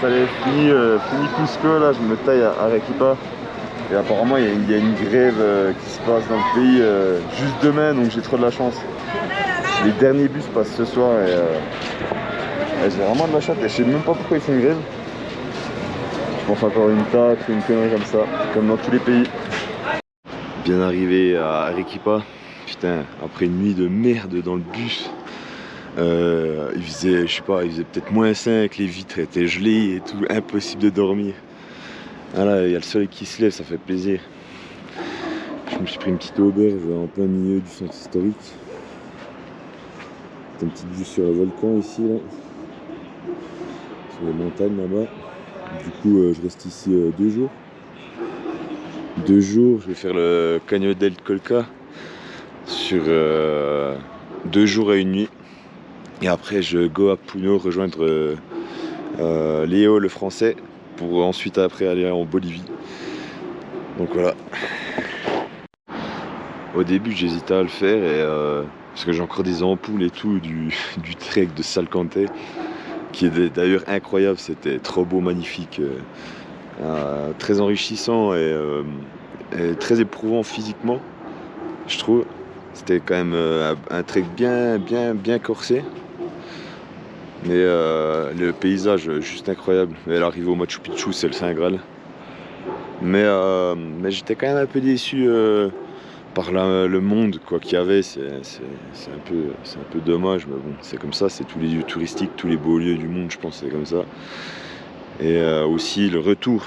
Ça est fini Cusco, là, je me taille à Arequipa. Et apparemment, il y a une grève qui se passe dans le pays juste demain, donc j'ai trop de la chance. Les derniers bus passent ce soir et j'ai vraiment de la chatte et je sais même pas pourquoi ils font une grève. Je pense encore une taxe ou une connerie comme ça, comme dans tous les pays. Bien arrivé à Arequipa, putain, après une nuit de merde dans le bus. Il faisait, je sais pas, il faisait peut-être -5, les vitres étaient gelées et tout, impossible de dormir. Ah là, il y a le soleil qui se lève, ça fait plaisir. Je me suis pris une petite auberge en plein milieu du centre historique. Une petite vue sur le volcan ici, là. Sur les montagnes là-bas. Du coup, je reste ici 2 jours. 2 jours, je vais faire le Caño del Colca sur 2 jours et 1 nuit. Et après, je go à Puno rejoindre Léo le français pour ensuite après aller en Bolivie. Donc voilà. Au début, j'hésitais à le faire et parce que j'ai encore des ampoules et tout du trek de Salcante qui est d'ailleurs incroyable. C'était trop beau, magnifique, très enrichissant et très éprouvant physiquement, je trouve. C'était quand même un trek bien corsé. Mais le paysage juste incroyable. Et l'arrivée au Machu Picchu, c'est le Saint Graal. Mais j'étais quand même un peu déçu par le monde quoi qu'il y avait. C'est un peu dommage, mais bon, c'est comme ça. C'est tous les lieux touristiques, tous les beaux lieux du monde, je pense, c'est comme ça. Et aussi le retour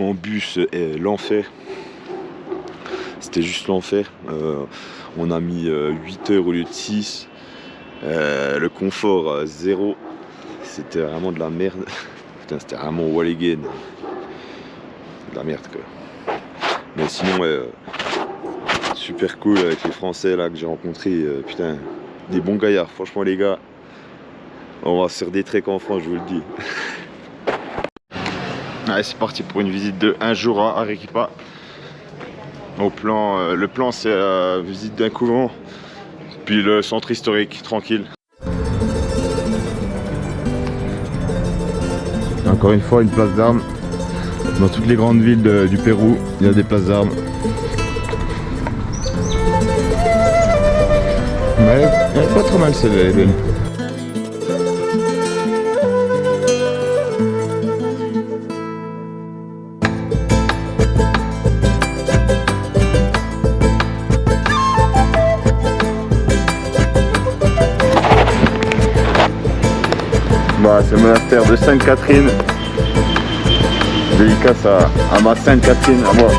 en bus est l'enfer. C'était juste l'enfer. On a mis 8 heures au lieu de 6. Le confort 0, c'était vraiment de la merde. Putain, c'était vraiment wall again. De la merde quoi. Mais sinon super cool avec les Français là que j'ai rencontrés, putain, des bons gaillards, franchement les gars. On va se faire des treks en France, je vous le dis. Allez, c'est parti pour une visite de 1 jour à Arequipa. Le plan c'est visite d'un couvent. Puis le centre historique, tranquille. Encore une fois, une place d'armes. Dans toutes les grandes villes du Pérou, il y a des places d'armes. Mais elle est pas trop mal celle-là, belle. C'est le monastère de Sainte-Catherine. Dédicace à ma Sainte-Catherine, à moi.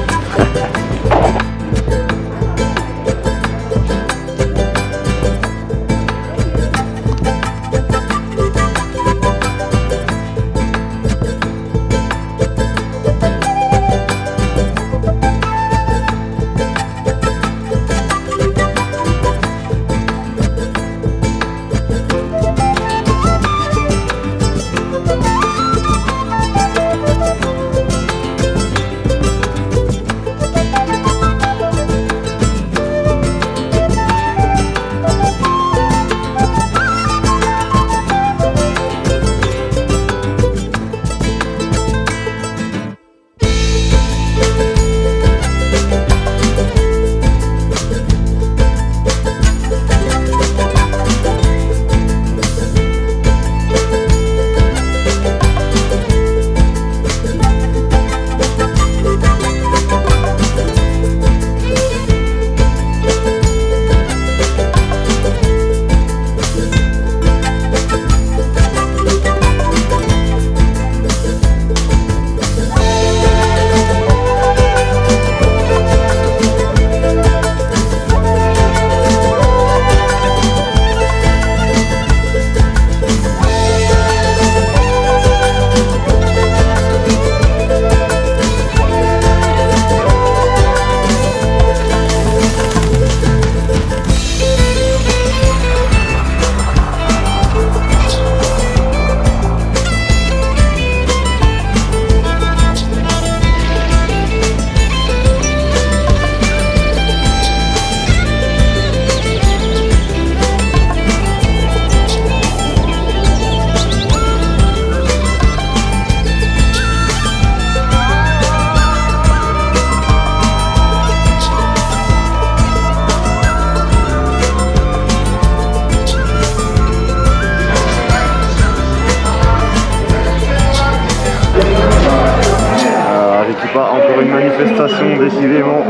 manifestation, décidément.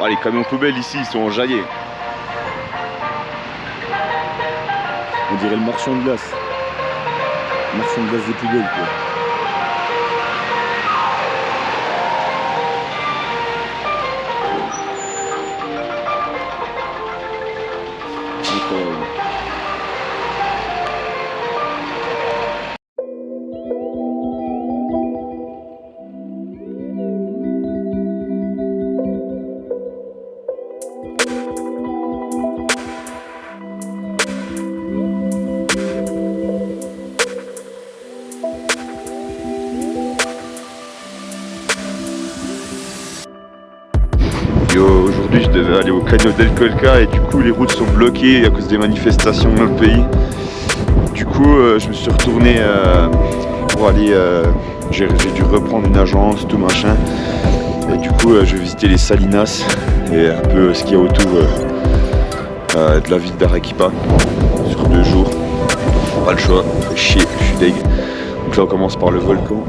Ah, les camions poubelles ici, ils sont enjaillés. On dirait le marchand de glace. Le marchand de glace des poubelles, quoi. Incroyable. Aujourd'hui je devais aller au Canyon del Colca et du coup les routes sont bloquées à cause des manifestations dans le pays. Du coup je me suis retourné pour aller, j'ai dû reprendre une agence, tout machin. Et du coup je vais visiter les Salinas et un peu ce qu'il y a autour de la ville d'Arequipa sur 2 jours. Pas le choix, fait chier, je suis deg. Donc là on commence par le volcan.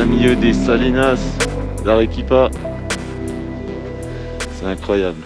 Milieu des Salinas d'Arequipa, c'est incroyable.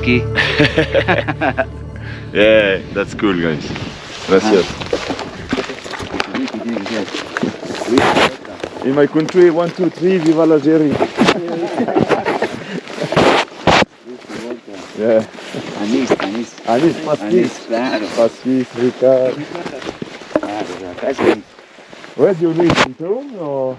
whisky. Yeah, that's cool, guys. Gracias. In my country, 1, 2, 3, viva l'Algérie. Yeah. Anis. Anis, pastis. Claro. Pastis, Ricard. Claro, acá es Ouais, Dionis, c'est où